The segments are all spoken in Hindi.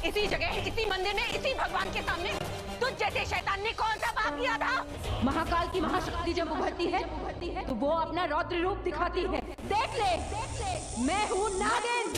इसी जगह, इसी मंदिर में, इसी भगवान के सामने तुझ जैसे शैतान ने कौन सा पाप किया था? महाकाल की महाशक्ति जब उभरती है तो वो अपना रौद्र रूप दिखाती है। देख ले, मैं हूँ नागिन।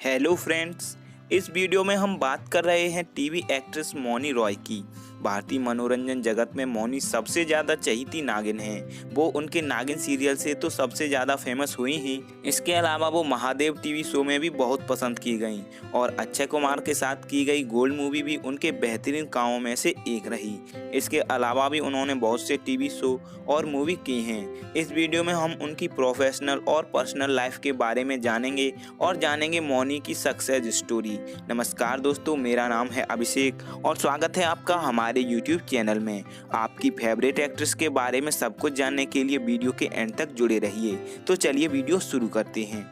हेलो फ्रेंड्स, इस वीडियो में हम बात कर रहे हैं टीवी एक्ट्रेस मौनी रॉय की। भारतीय मनोरंजन जगत में मौनी सबसे ज़्यादा चहेती नागिन हैं। वो उनके नागिन सीरियल से तो सबसे ज़्यादा फेमस हुई ही, इसके अलावा वो महादेव टीवी शो में भी बहुत पसंद की गई और अक्षय कुमार के साथ की गई गोल्ड मूवी भी उनके बेहतरीन कामों में से एक रही। इसके अलावा भी उन्होंने बहुत से टीवी शो और मूवी की हैं। इस वीडियो में हम उनकी प्रोफेशनल और पर्सनल लाइफ के बारे में जानेंगे और जानेंगे मौनी की सक्सेस स्टोरी। नमस्कार दोस्तों, मेरा नाम है अभिषेक और स्वागत है आपका हमारे YouTube चैनल में। आपकी फेवरेट एक्ट्रेस के बारे में सब कुछ जानने के लिए वीडियो के एंड तक जुड़े रहिए। तो चलिए वीडियो शुरू करते हैं।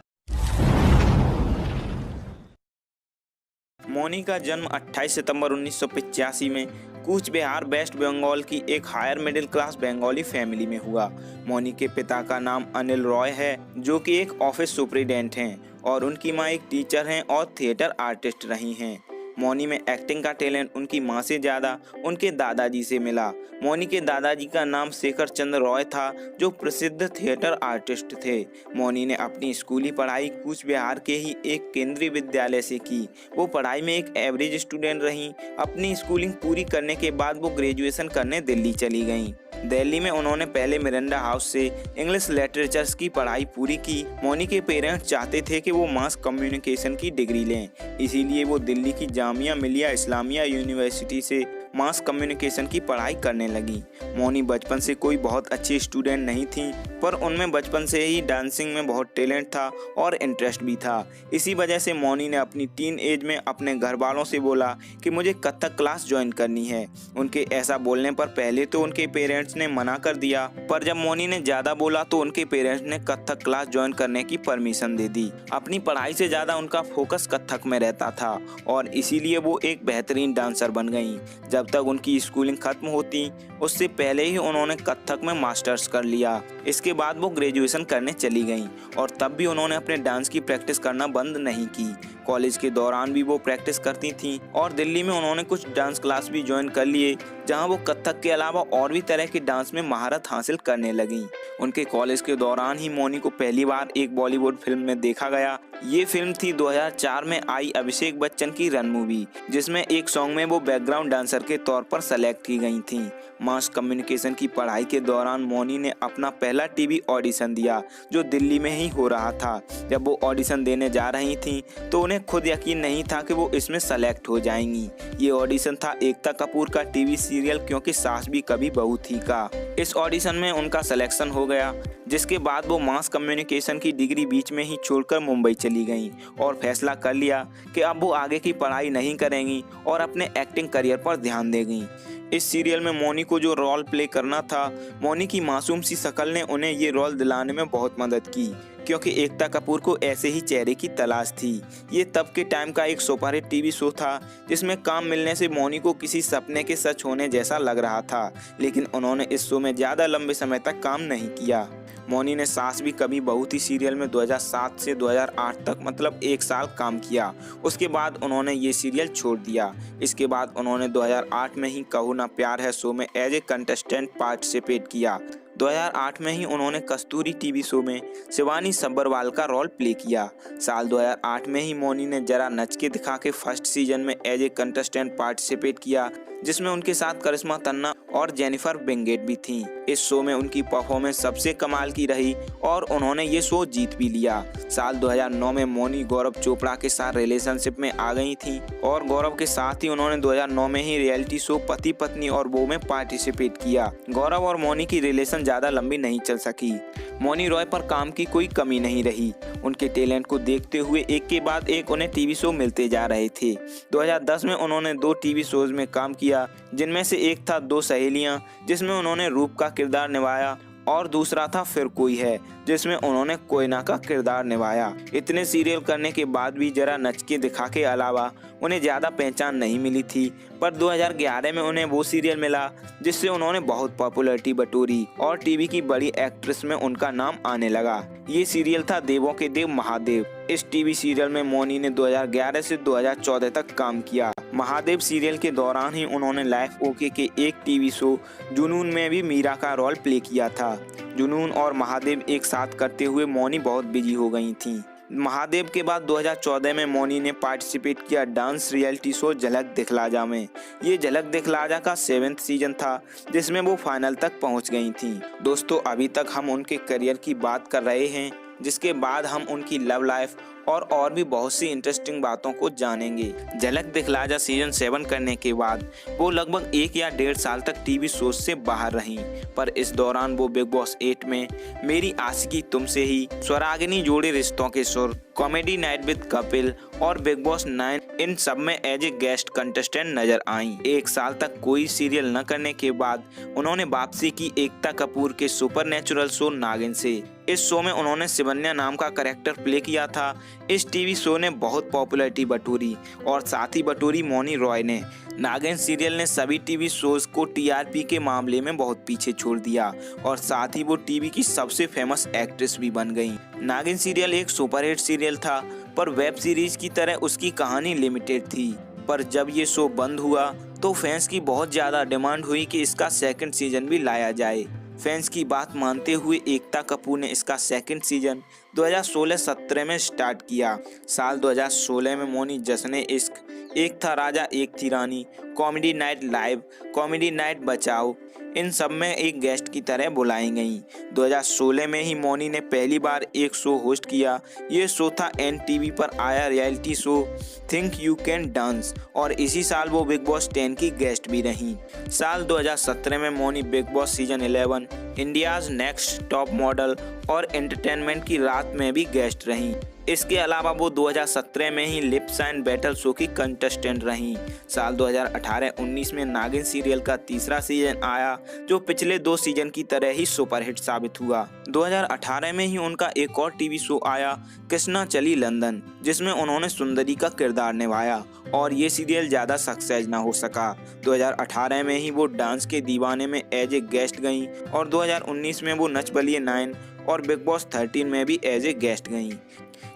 मौनी का जन्म 28 सितंबर 1985 में कूच बिहार वेस्ट बंगाल की एक higher middle class Bengali family में हुआ। मौनी के पिता का नाम अनिल रॉय है, जो कि एक ऑफिस सुपरिटेंडेंट हैं, और उनकी मां एक टीचर हैं और थिएटर आर्टिस्ट रही हैं। मौनी में एक्टिंग का टैलेंट उनकी मां से ज़्यादा उनके दादाजी से मिला। मौनी के दादाजी का नाम शेखर चंद्र रॉय था, जो प्रसिद्ध थिएटर आर्टिस्ट थे। मौनी ने अपनी स्कूली पढ़ाई कूच बिहार के ही एक केंद्रीय विद्यालय से की। वो पढ़ाई में एक एवरेज स्टूडेंट रहीं। अपनी स्कूलिंग पूरी करने के बाद वो ग्रेजुएशन करने दिल्ली चली गईं। दिल्ली में उन्होंने पहले मिरांडा हाउस से इंग्लिश लिटरेचर्स की पढ़ाई पूरी की। मौनी के पेरेंट्स चाहते थे कि वो मास कम्युनिकेशन की डिग्री लें, इसीलिए वो दिल्ली की जामिया मिलिया इस्लामिया यूनिवर्सिटी से मास कम्युनिकेशन की पढ़ाई करने लगी। मौनी बचपन से कोई बहुत अच्छी स्टूडेंट नहीं थी, पर उनमें बचपन से ही डांसिंग में बहुत टैलेंट था और इंटरेस्ट भी था। इसी वजह से मौनी ने अपनी टीन एज में अपने घर वालों से बोला कि मुझे कथक क्लास ज्वाइन करनी है। उनके ऐसा बोलने पर पहले तो उनके पेरेंट्स ने मना कर दिया, पर जब मौनी ने ज़्यादा बोला तो उनके पेरेंट्स ने कथक क्लास ज्वाइन करने की परमिशन दे दी। अपनी पढ़ाई से ज़्यादा उनका फोकस कथक में रहता था और इसीलिए वो एक बेहतरीन डांसर बन गई। जब तक उनकी स्कूलिंग खत्म होती उससे पहले ही उन्होंने कथक में मास्टर्स कर लिया। इसके बाद वो ग्रेजुएशन करने चली गईं और तब भी उन्होंने अपने डांस की प्रैक्टिस करना बंद नहीं की। कॉलेज के दौरान भी वो प्रैक्टिस करती थीं और दिल्ली में उन्होंने कुछ डांस क्लास भी ज्वाइन कर लिए, जहां वो कथक के अलावा और भी तरह के डांस में महारत हासिल करने लगीं। उनके कॉलेज के दौरान ही मौनी को पहली बार एक बॉलीवुड फिल्म में देखा गया। ये फिल्म थी 2004 में आई अभिषेक बच्चन की रन मूवी, जिसमें एक सॉन्ग में वो बैकग्राउंड डांसर के तौर पर सेलेक्ट की गई थीं। मास कम्युनिकेशन की पढ़ाई के दौरान मौनी ने अपना पहला टीवी ऑडिशन दिया, जो दिल्ली में ही हो रहा था। जब वो ऑडिशन देने जा रही थीं तो उन्हें खुद यकीन नहीं था कि वो इसमें सेलेक्ट हो जाएंगी। ये ऑडिशन था एकता कपूर का टीवी सीरियल क्योंकि सास भी कभी बहू थी का। इस ऑडिशन में उनका सिलेक्शन हो गया, जिसके बाद वो मास कम्युनिकेशन की डिग्री बीच में ही छोड़कर मुंबई चली गईं और फैसला कर लिया कि अब वो आगे की पढ़ाई नहीं करेंगी और अपने एक्टिंग करियर पर ध्यान देंगी। इस सीरियल में मौनी को जो रोल प्ले करना था, मौनी की मासूम सी शक्ल ने उन्हें ये रोल दिलाने में बहुत मदद की, क्योंकि एकता कपूर को ऐसे ही चेहरे की तलाश थी। ये तब के टाइम का एक सुपरहिट टीवी शो था, जिसमें काम मिलने से मौनी को किसी सपने के सच होने जैसा लग रहा था, लेकिन उन्होंने इस शो में ज़्यादा लंबे समय तक काम नहीं किया। मौनी ने सास भी कभी बहू थी सीरियल में 2007 से 2008 तक मतलब 1 साल काम किया। उसके बाद उन्होंने ये सीरियल छोड़ दिया। इसके बाद उन्होंने 2008 में ही कहू ना प्यार है शो में एज ए कंटेस्टेंट पार्टिसिपेट किया। 2008 में ही उन्होंने कस्तूरी टीवी शो में शिवानी सब्बरवाल का रोल प्ले किया। साल 2008 में ही मौनी ने जरा नच के दिखा के फर्स्ट सीजन में एज ए कंटेस्टेंट पार्टिसिपेट किया, जिसमें उनके साथ करिश्मा तन्ना और जेनिफर बेंगेट भी थीं। इस शो में उनकी परफॉर्मेंस सबसे कमाल की रही और उन्होंने ये शो जीत भी लिया। साल 2009 में मौनी गौरव चोपड़ा के साथ रिलेशनशिप में आ गई थीं और गौरव के साथ ही उन्होंने 2009 में ही रियलिटी शो पति पत्नी और वो में पार्टिसिपेट किया। गौरव और मौनी की रिलेशन ज़्यादा लंबी नहीं चल सकी। मौनी रॉय पर काम की कोई कमी नहीं रही। उनके टैलेंट को देखते हुए एक के बाद एक उन्हें टीवी शो मिलते जा रहे थे। 2010 में उन्होंने 2 टीवी शोज में काम किया, जिनमें से एक था 2 सहेलियां, जिसमें उन्होंने रूप का किरदार निभाया, और दूसरा था फिर कोई है, जिसमें उन्होंने कोयना का किरदार निभाया। इतने सीरियल करने के बाद भी जरा नच के दिखा के अलावा उन्हें ज़्यादा पहचान नहीं मिली थी, पर 2011 में उन्हें वो सीरियल मिला जिससे उन्होंने बहुत पॉपुलैरिटी बटोरी और टीवी की बड़ी एक्ट्रेस में उनका नाम आने लगा। ये सीरियल था देवों के देव महादेव। इस टीवी सीरियल में मौनी ने 2011 से 2014 तक काम किया। महादेव सीरियल के दौरान ही उन्होंने लाइफ ओके के एक टीवी शो जुनून में भी मीरा का रोल प्ले किया था। जुनून और महादेव एक साथ करते हुए मौनी बहुत बिजी हो गई थी। महादेव के बाद 2014 में मौनी ने पार्टिसिपेट किया डांस रियलिटी शो झलक दिखला जा में। ये झलक दिखला जा का 7th सीजन था, जिसमें वो फाइनल तक पहुंच गई थी। दोस्तों, अभी तक हम उनके करियर की बात कर रहे हैं, जिसके बाद हम उनकी लव लाइफ और भी बहुत सी इंटरेस्टिंग बातों को जानेंगे। झलक दिखला जा सीजन 7 करने के बाद वो लगभग 1 या 1.5 साल तक टीवी शो से बाहर रहीं, पर इस दौरान वो बिग बॉस 8 में मेरी आशिकी तुमसे ही, स्वरागिनी जोड़े रिश्तों के सुर, कॉमेडी नाइट विद कपिल और बिग बॉस 9 इन सब में एज ए गेस्ट कंटेस्टेंट नजर आईं। 1 साल तक कोई सीरियल न करने के बाद उन्होंने वापसी की एकता कपूर के सुपरनैचुरल शो नागिन से। इस शो में उन्होंने शिवन्या नाम का कैरेक्टर प्ले किया था। इस टीवी शो ने बहुत पॉपुलैरिटी बटोरी और साथ ही बटोरी मौनी रॉय ने। नागिन सीरियल ने सभी टीवी शोज को टीआरपी के मामले में बहुत पीछे छोड़ दिया और साथ ही वो टीवी की सबसे फेमस एक्ट्रेस भी बन गई। नागिन सीरियल एक सुपरहिट सीरियल था, पर वेब सीरीज की तरह उसकी कहानी लिमिटेड थी। पर जब ये शो बंद हुआ तो फैंस की बहुत ज़्यादा डिमांड हुई कि इसका 2nd सीजन भी लाया जाए। फैंस की बात मानते हुए एकता कपूर ने इसका 2nd सीजन 2016-17 में स्टार्ट किया। साल 2016 में मौनी जश्न इश्क, एक था राजा एक थी रानी, comedy night live, comedy night बचाओ, इन सब में एक गेस्ट की तरह बुलाई गईं। 2016 में ही मौनी ने पहली बार एक शो होस्ट किया। ये शो था NTV पर आया reality show think you can dance और इसी साल वो बिग बॉस 10 की गेस्ट भी रहीं। साल 2017 में Mouni Bigg Boss season 11, India's next top model और एंटरटेनमेंट की रात में भी गेस्ट रहीं। इसके अलावा वो 2017 में ही लिप साइन बैटल शो की कंटेस्टेंट रहीं। साल 2018-19 में नागिन सीरियल का 3रा सीजन आया, जो पिछले 2 सीजन की तरह ही सुपरहिट साबित हुआ। 2018 में ही उनका एक और टीवी शो आया, कृष्णा चली लंदन, जिसमें उन्होंने सुंदरी का किरदार निभाया और ये सीरियल ज़्यादा सक्सेस ना हो सका। 2018 में ही वो डांस के दीवाने में एज ए गेस्ट गईं और 2019 में वो नच बलिए 9 और बिग बॉस 13 में भी एज ए गेस्ट गईं।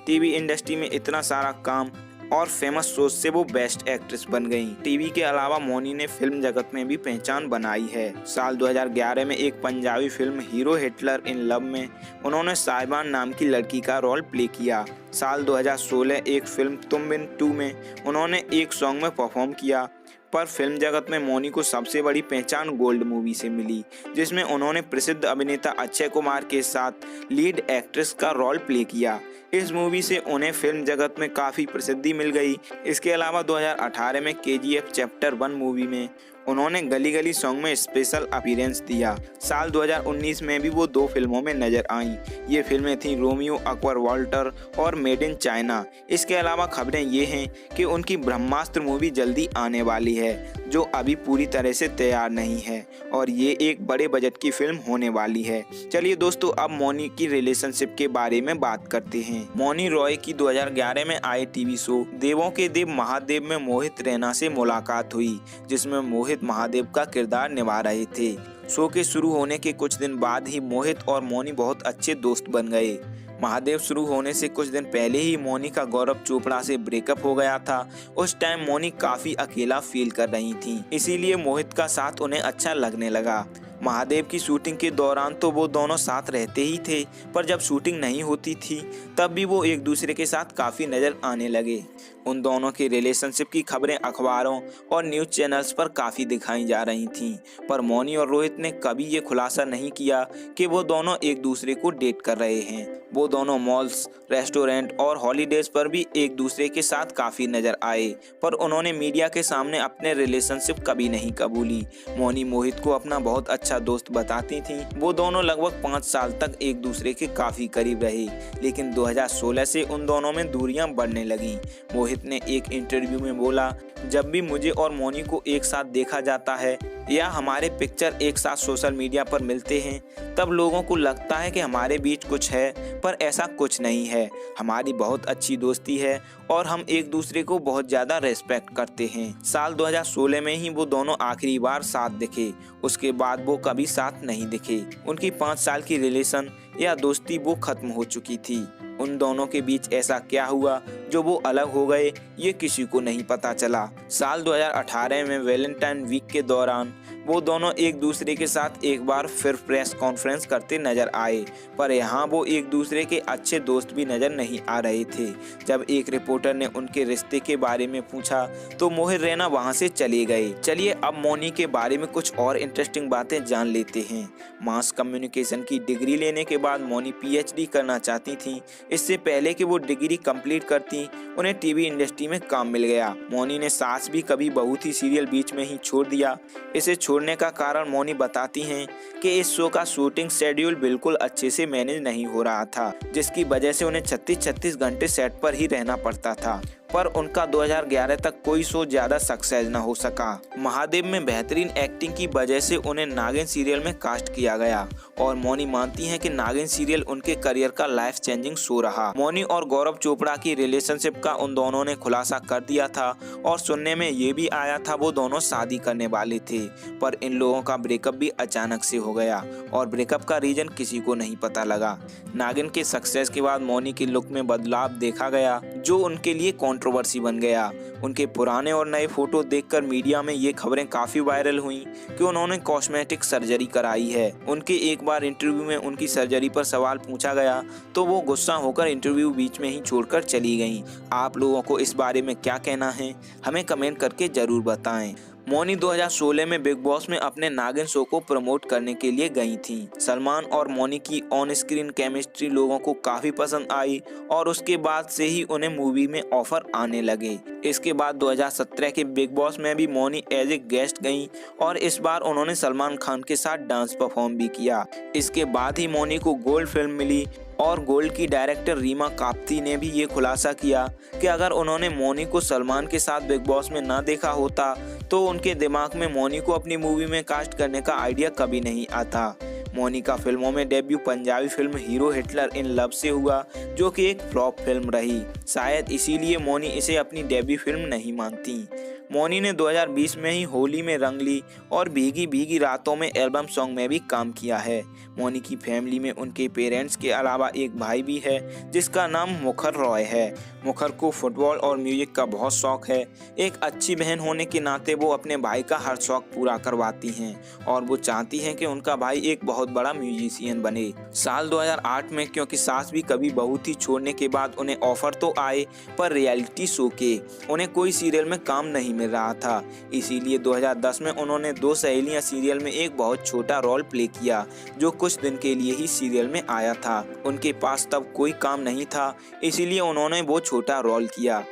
टीवी इंडस्ट्री में इतना सारा काम और फेमस शोज से वो बेस्ट एक्ट्रेस बन गई। टीवी के अलावा मौनी ने फिल्म जगत में भी पहचान बनाई है। साल 2011 में एक Punjabi film hero Hitler in love में उन्होंने साहिबान नाम की लड़की का रोल प्ले किया। साल 2016 एक फिल्म तुम बिन 2 में उन्होंने एक सॉन्ग में परफॉर्म किया। पर फिल्म जगत में मौनी को सबसे बड़ी पहचान गोल्ड मूवी से मिली, जिसमें उन्होंने प्रसिद्ध अभिनेता अक्षय कुमार के साथ लीड एक्ट्रेस का रोल प्ले किया। इस मूवी से उन्हें फिल्म जगत में काफ़ी प्रसिद्धि मिल गई। इसके अलावा 2018 में KGF चैप्टर 1 मूवी में उन्होंने गली गली सॉन्ग में स्पेशल अपीयरेंस दिया। साल 2019 में भी वो 2 फिल्मों में नजर आईं। ये फिल्में थीं रोमियो अकबर वाल्टर और मेड इन चाइना। इसके अलावा खबरें ये हैं कि उनकी ब्रह्मास्त्र मूवी जल्दी आने वाली है, जो अभी पूरी तरह से तैयार नहीं है और ये एक बड़े बजट की फिल्म होने वाली है। चलिए दोस्तों, अब मौनी की रिलेशनशिप के बारे में बात करते हैं। मौनी रॉय की 2011 में आए टीवी शो देवों के देव महादेव में मोहित रैना से मुलाकात हुई, जिसमें मोहित महादेव का किरदार निभा रहे थे। शो के शुरू होने के कुछ दिन बाद ही मोहित और मौनी बहुत अच्छे दोस्त बन गए। महादेव शुरू होने से कुछ दिन पहले ही मौनी का गौरव चोपड़ा से ब्रेकअप हो गया था। उस टाइम मौनी काफी अकेला फील कर रही थी, इसीलिए मोहित का साथ उन्हें अच्छा लगने लगा। महादेव की शूटिंग के दौरान तो वो दोनों साथ रहते ही थे, पर जब शूटिंग नहीं होती थी तब भी वो एक दूसरे के साथ काफ़ी नज़र आने लगे। उन दोनों के रिलेशनशिप की खबरें अखबारों और न्यूज़ चैनल्स पर काफ़ी दिखाई जा रही थीं, पर मौनी और रोहित ने कभी ये खुलासा नहीं किया कि वो दोनों एक दूसरे को डेट कर रहे हैं। वो दोनों मॉल्स, रेस्टोरेंट और हॉलीडेज पर भी एक दूसरे के साथ काफ़ी नज़र आए, पर उन्होंने मीडिया के सामने अपने रिलेशनशिप कभी नहीं कबूली। मौनी मोहित को अपना बहुत अच्छा दोस्त बताती थीं। वो दोनों लगभग 5 साल तक एक दूसरे के काफ़ी करीब रहे, लेकिन 2016 से उन दोनों में दूरियां बढ़ने लगीं। मोहित ने एक इंटरव्यू में बोला, जब भी मुझे और मौनी को एक साथ देखा जाता है या हमारे पिक्चर एक साथ सोशल मीडिया पर मिलते हैं, तब लोगों को लगता है कि हमारे बीच कुछ है, पर ऐसा कुछ नहीं है। हमारी बहुत अच्छी दोस्ती है और हम एक दूसरे को बहुत ज़्यादा रेस्पेक्ट करते हैं। साल 2016 में ही वो दोनों आखिरी बार साथ दिखे, उसके बाद वो कभी साथ नहीं दिखे। उनकी 5 साल की रिलेशन या दोस्ती वो खत्म हो चुकी थी। उन दोनों के बीच ऐसा क्या हुआ जो वो अलग हो गए, ये किसी को नहीं पता चला। साल 2018 में वैलेंटाइन वीक के दौरान वो दोनों एक दूसरे के साथ एक बार फिर प्रेस कॉन्फ्रेंस करते नजर आए, पर यहाँ वो एक दूसरे के अच्छे दोस्त भी नजर नहीं आ रहे थे। जब एक रिपोर्टर ने उनके रिश्ते के बारे में पूछा तो मोहित रैना वहाँ से चले गए। चलिए अब मौनी के बारे में कुछ और इंटरेस्टिंग बातें जान लेते हैं। मास कम्युनिकेशन की डिग्री लेने के बाद मौनी PhD करना चाहती थी। इससे पहले कि वो डिग्री कंप्लीट करती, उन्हें टीवी इंडस्ट्री में काम मिल गया। मौनी ने सास भी कभी बहू थी सीरियल बीच में ही छोड़ दिया। इसे छोड़ने का कारण मौनी बताती हैं कि इस शो का शूटिंग शेड्यूल बिल्कुल अच्छे से मैनेज नहीं हो रहा था, जिसकी वजह से उन्हें 36 घंटे सेट पर ही रहना पड़ता था। पर उनका 2011 तक कोई शो ज्यादा सक्सेस न हो सका। महादेव में बेहतरीन एक्टिंग की वजह से उन्हें नागिन सीरियल में कास्ट किया गया और मौनी मानती हैं कि नागिन सीरियल उनके करियर का लाइफ चेंजिंग शो रहा। मौनी और गौरव चोपड़ा की रिलेशनशिप का उन दोनों ने खुलासा कर दिया था और सुनने में ये भी आया था वो दोनों शादी करने वाले थे, पर इन लोगों का ब्रेकअप भी अचानक से हो गया और ब्रेकअप का रीजन किसी को नहीं पता लगा। नागिन के सक्सेस के बाद मौनी की लुक में बदलाव देखा गया जो उनके लिए कंट्रोवर्सी बन गया। उनके पुराने और नए फोटो देखकर मीडिया में ये खबरें काफी वायरल हुई कि उन्होंने कॉस्मेटिक सर्जरी कराई है। उनके एक बार इंटरव्यू में उनकी सर्जरी पर सवाल पूछा गया तो वो गुस्सा होकर इंटरव्यू बीच में ही छोड़कर चली गईं। आप लोगों को इस बारे में क्या कहना है, हमें कमेंट करके जरूर बताएं। मौनी 2016 में बिग बॉस में अपने नागिन शो को प्रमोट करने के लिए गई थी। सलमान और मौनी की ऑन स्क्रीन केमिस्ट्री लोगों को काफी पसंद आई और उसके बाद से ही उन्हें मूवी में ऑफर आने लगे। इसके बाद 2017 के बिग बॉस में भी मौनी एज ए गेस्ट गईं और इस बार उन्होंने सलमान खान के साथ डांस परफॉर्म भी किया। इसके बाद ही मौनी को गोल्ड फिल्म मिली और गोल्ड की डायरेक्टर रीमा काप्ती ने भी ये खुलासा किया कि अगर उन्होंने मौनी को सलमान के साथ बिग बॉस में ना देखा होता तो उनके दिमाग में मौनी को अपनी मूवी में कास्ट करने का आइडिया कभी नहीं आता। मौनी का फिल्मों में debut Punjabi film hero Hitler in love से हुआ, जो कि एक फ्लॉप फिल्म रही। शायद इसीलिए मौनी इसे अपनी डेब्यू फिल्म नहीं मानती। मौनी ने 2020 में ही होली में रंग ली और भीगी भीगी रातों में एल्बम सॉन्ग में भी काम किया है। मौनी की फैमिली में उनके पेरेंट्स के अलावा एक भाई भी है जिसका नाम मुखर रॉय है। मुखर को फुटबॉल और म्यूजिक का बहुत शौक है। एक अच्छी बहन होने के नाते वो अपने भाई का हर शौक पूरा करवाती हैं और वो चाहती हैं कि उनका भाई एक बहुत बड़ा म्यूजिशियन बने। साल 2008 में क्योंकि सास भी कभी बहू थी छोड़ने के बाद उन्हें ऑफर तो आए, पर रियलिटी शो के उन्हें कोई सीरियल में काम नहीं मिल रहा था। इसीलिए 2010 में उन्होंने दो सहेलियां सीरियल में एक बहुत छोटा रोल प्ले किया जो कुछ दिन के लिए ही सीरियल में आया था। उनके पास तब कोई काम नहीं था, इसीलिए उन्होंने वो छोटा रोल किया।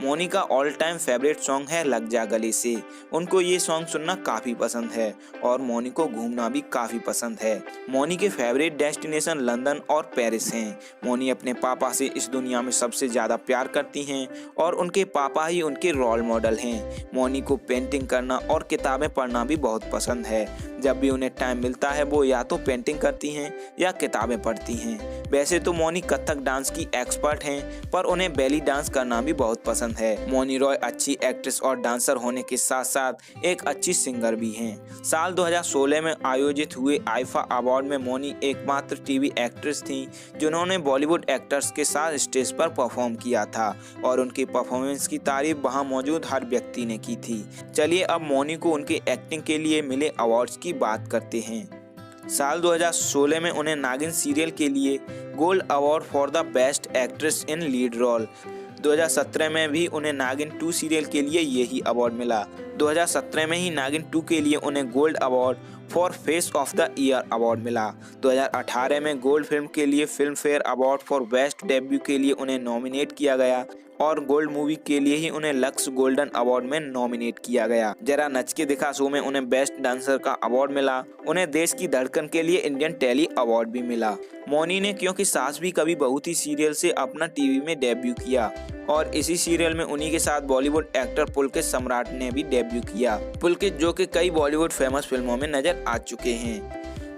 मौनी का ऑल टाइम फेवरेट सॉन्ग है लग जा गले से। उनको ये सॉन्ग सुनना काफी पसंद है और मौनी को घूमना भी काफी पसंद है। मौनी के फेवरेट डेस्टिनेशन लंदन और पेरिस हैं। मौनी अपने पापा से इस दुनिया में सबसे ज्यादा प्यार करती हैं और उनके पापा ही उनके रोल मॉडल हैं। मौनी को पेंटिंग करना और किताबें पढ़ना भी बहुत पसंद है। जब भी उन्हें टाइम मिलता है वो या तो पेंटिंग करती हैं या किताबें पढ़ती हैं। वैसे तो मौनी कथक डांस की एक्सपर्ट हैं, पर उन्हें बेली डांस करना भी बहुत पसंद है। मौनी रॉय अच्छी एक्ट्रेस और डांसर होने के साथ साथ एक अच्छी सिंगर भी हैं। साल 2016 में आयोजित हुए आईफा अवार्ड में मौनी एकमात्र टीवी एक्ट्रेस थी जिन्होंने बॉलीवुड एक्टर्स के साथ स्टेज पर परफॉर्म किया था और उनकी परफॉर्मेंस की तारीफ वहां मौजूद हर व्यक्ति ने की थी। चलिए अब मौनी को उनके एक्टिंग के लिए मिले अवार्ड्स की बात करते हैं। साल 2016 में उन्हें नागिन सीरियल के लिए gold award for the best actress in lead role. 2017 में भी उन्हें नागिन 2 सीरियल के लिए यही अवार्ड मिला। 2017 में ही नागिन 2 के लिए उन्हें gold award for face of the year award मिला। 2018 में गोल्ड फिल्म के लिए film fair award for best debut के लिए उन्हें नॉमिनेट किया गया और गोल्ड मूवी के लिए ही उन्हें लक्स गोल्डन अवार्ड में नॉमिनेट किया गया। जरा नच के दिखा शो में उन्हें बेस्ट डांसर का अवार्ड मिला। उन्हें देश की धड़कन के लिए इंडियन टेली अवार्ड भी मिला। मौनी ने क्योंकि सास भी कभी बहू थी सीरियल से अपना टीवी में डेब्यू किया और इसी सीरियल में उन्हीं के साथ बॉलीवुड एक्टर पुलकित सम्राट ने भी डेब्यू किया। पुलकित जो कि कई बॉलीवुड फेमस फिल्मों में नजर आ चुके हैं।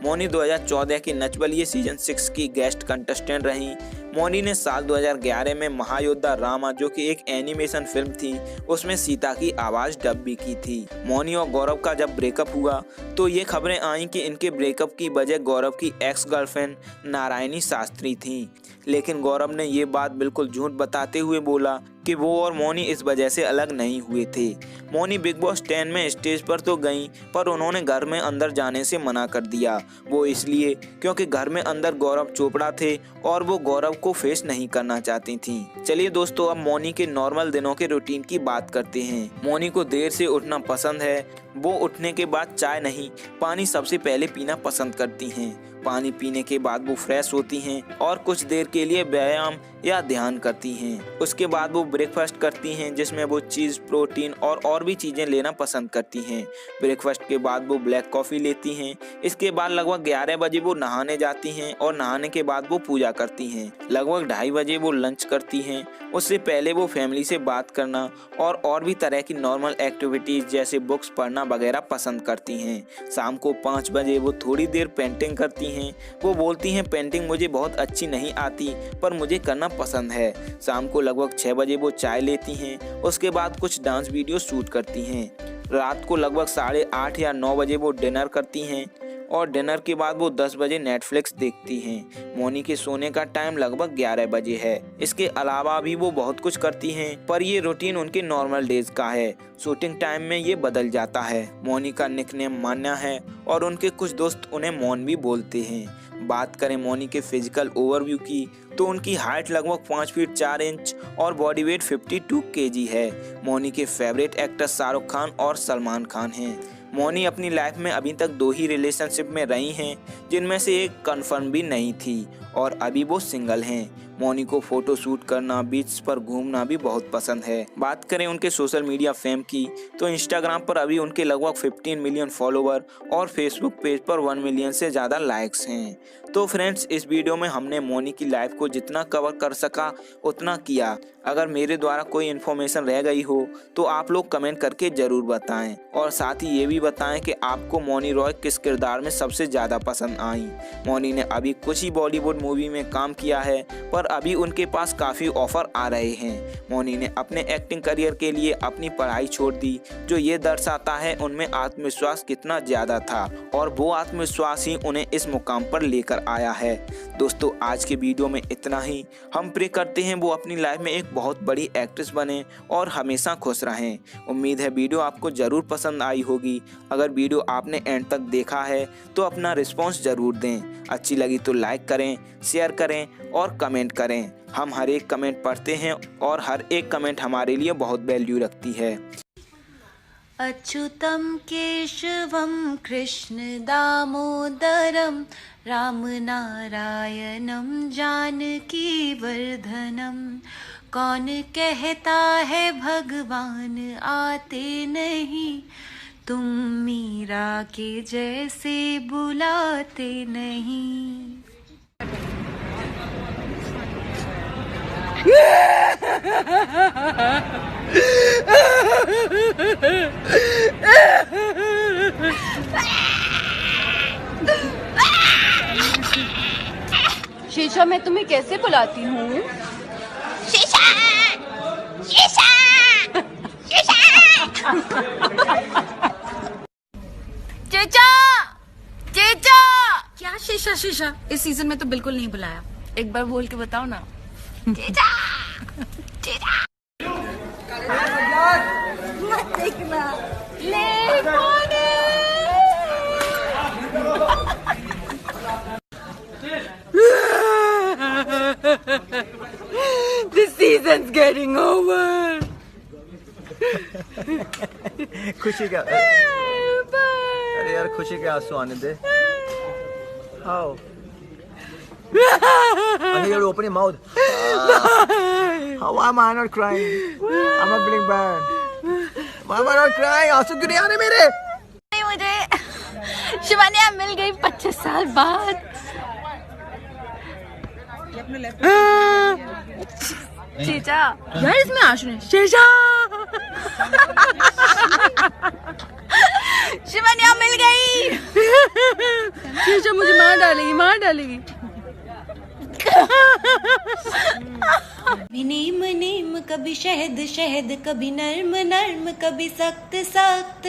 मौनी 2014 की नच बलिए सीजन 6 की गेस्ट कंटेस्टेंट रहीं। मौनी ने साल 2011 में महायोद्धा रामा, जो कि एक एनिमेशन फिल्म थी, उसमें सीता की आवाज डब भी की थी। मौनी और गौरव का जब ब्रेकअप हुआ तो ये खबरें आई कि इनके ब्रेकअप की वजह गौरव की एक्स गर्लफ्रेंड नारायणी शास्त्री थी, लेकिन गौरव ने ये बात बिल्कुल झूठ बताते हुए बोला कि वो और मौनी इस वजह से अलग नहीं हुए थे। मौनी बिग बॉस 10 में स्टेज पर तो गईं, पर उन्होंने घर में अंदर जाने से मना कर दिया। वो इसलिए क्योंकि घर में अंदर गौरव चोपड़ा थे और वो गौरव को फेस नहीं करना चाहती थी। चलिए दोस्तों, अब मौनी के नॉर्मल दिनों के रूटीन की बात करते हैं। मौनी को देर से उठना पसंद है। वो उठने के बाद चाय नहीं, पानी सबसे पहले पीना पसंद करती हैं। पानी पीने के बाद वो फ्रेश होती हैं और कुछ देर के लिए व्यायाम या ध्यान करती हैं। उसके बाद वो ब्रेकफास्ट करती हैं, जिसमें वो चीज़, प्रोटीन और भी चीज़ें लेना पसंद करती हैं। ब्रेकफास्ट के बाद वो ब्लैक कॉफ़ी लेती हैं। इसके बाद लगभग 11 बजे वो नहाने जाती हैं और नहाने के बाद वो पूजा करती हैं। लगभग 2:30 बजे वो लंच करती हैं। उससे पहले वो फैमिली से बात करना और भी तरह की नॉर्मल एक्टिविटीज़ जैसे बुक्स पढ़ना वगैरह पसंद करती हैं। शाम को 5 बजे वो थोड़ी देर पेंटिंग करती हैं। वो बोलती हैं पेंटिंग मुझे बहुत अच्छी नहीं आती, पर मुझे करना पसंद है। शाम को लगभग 6 बजे वो चाय लेती हैं। उसके बाद कुछ डांस वीडियो शूट करती हैं। रात को लगभग 8:30 या 9 बजे वो डिनर करती हैं और डिनर के बाद वो 10 बजे नेटफ्लिक्स देखती हैं। मौनी के सोने का टाइम लगभग 11 बजे है। इसके अलावा भी वो बहुत कुछ करती हैं, पर ये रूटीन उनके नॉर्मल डेज का है। शूटिंग टाइम में ये बदल जाता है। मौनी का निकनेम मान्या है और उनके कुछ दोस्त उन्हें मौन भी बोलते हैं। बात करें मौनी के फिजिकल ओवरव्यू की तो उनकी हाइट लगभग 5 फीट 4 इंच और बॉडी वेट 52 kg है। मौनी के फेवरेट एक्टर शाहरुख खान और सलमान खान हैं। मौनी अपनी लाइफ में अभी तक 2 ही रिलेशनशिप में रही हैं, जिनमें से एक कंफर्म भी नहीं थी और अभी वो सिंगल हैं। मौनी को फोटो शूट करना, बीच पर घूमना भी बहुत पसंद है। बात करें उनके सोशल मीडिया फेम की तो इंस्टाग्राम पर अभी उनके लगभग 15 मिलियन फॉलोवर और फेसबुक पेज पर 1 मिलियन से ज़्यादा लाइक्स हैं। तो फ्रेंड्स, इस वीडियो में हमने मौनी की लाइफ को जितना कवर कर सका उतना किया। अगर मेरे द्वारा कोई इन्फॉर्मेशन रह गई हो तो आप लोग कमेंट करके ज़रूर बताएं और साथ ही ये भी बताएं कि आपको मौनी रॉय किस किरदार में सबसे ज़्यादा पसंद आई। मौनी ने अभी कुछ ही बॉलीवुड मूवी में काम किया है, पर अभी उनके पास काफ़ी ऑफर आ रहे हैं। मौनी ने अपने एक्टिंग करियर के लिए अपनी पढ़ाई छोड़ दी, जो ये दर्शाता है उनमें आत्मविश्वास कितना ज़्यादा था और वो आत्मविश्वास ही उन्हें इस मुकाम पर लेकर आया है। दोस्तों, आज के वीडियो में इतना ही। हम प्रे करते हैं वो अपनी लाइफ में एक बहुत बड़ी एक्ट्रेस बने और हमेशा खुश रहें। उम्मीद है वीडियो आपको ज़रूर पसंद आई होगी। अगर वीडियो आपने एंड तक देखा है तो अपना रिस्पॉन्स ज़रूर दें। अच्छी लगी तो लाइक करें, शेयर करें और कमेंट करें। हम हर एक कमेंट पढ़ते हैं और हर एक कमेंट हमारे लिए बहुत वैल्यू रखती है। अच्युतं केशवं कृष्ण दामोदरं राम नारायणं जानकी वर्धनम। कौन कहता है भगवान आते नहीं, तुम मीरा के जैसे बुलाते नहीं। शीशा, मैं तुम्हें कैसे बुलाती हूँ? शीशा, शीशा, शीशा। चेचा, चेचा। क्या शीशा शीशा? इस सीजन में तो बिल्कुल नहीं बुलाया। एक बार बोल के बताओ ना। चेचा, चेचा। मत देखना। ले कौन है? This season's getting over. खुशी का अरे यार, खुशी के आंसू आने दे। How? And you're opening mouth. How am I not crying? I'm not feeling bad. Why am I not crying? आंसू क्यों नहीं आ रहे मेरे? मुझे शिवानिया मिल गई 25 साल बाद। चेचा यार, इसमें आंसू नहीं। शीशा। शिवानिया मिल गई। शीशा मुझे मार डालेगी, मार डालेगी। नीम नीम कभी शहद शहद, कभी नर्म नर्म कभी सख्त सख्त,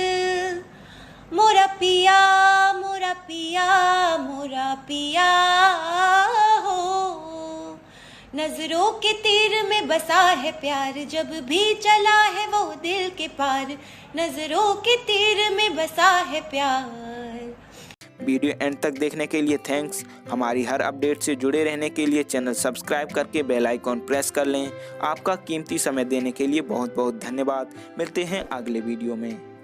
मोरा पिया मोरा पिया मोरा पिया हो। नजरों के तीर में बसा है प्यार, जब भी चला है वो दिल के पार, नजरों के तीर में बसा है प्यार। वीडियो एंड तक देखने के लिए थैंक्स। हमारी हर अपडेट से जुड़े रहने के लिए चैनल सब्सक्राइब करके बेल आइकॉन प्रेस कर लें। आपका कीमती समय देने के लिए बहुत बहुत धन्यवाद। मिलते हैं अगले वीडियो में।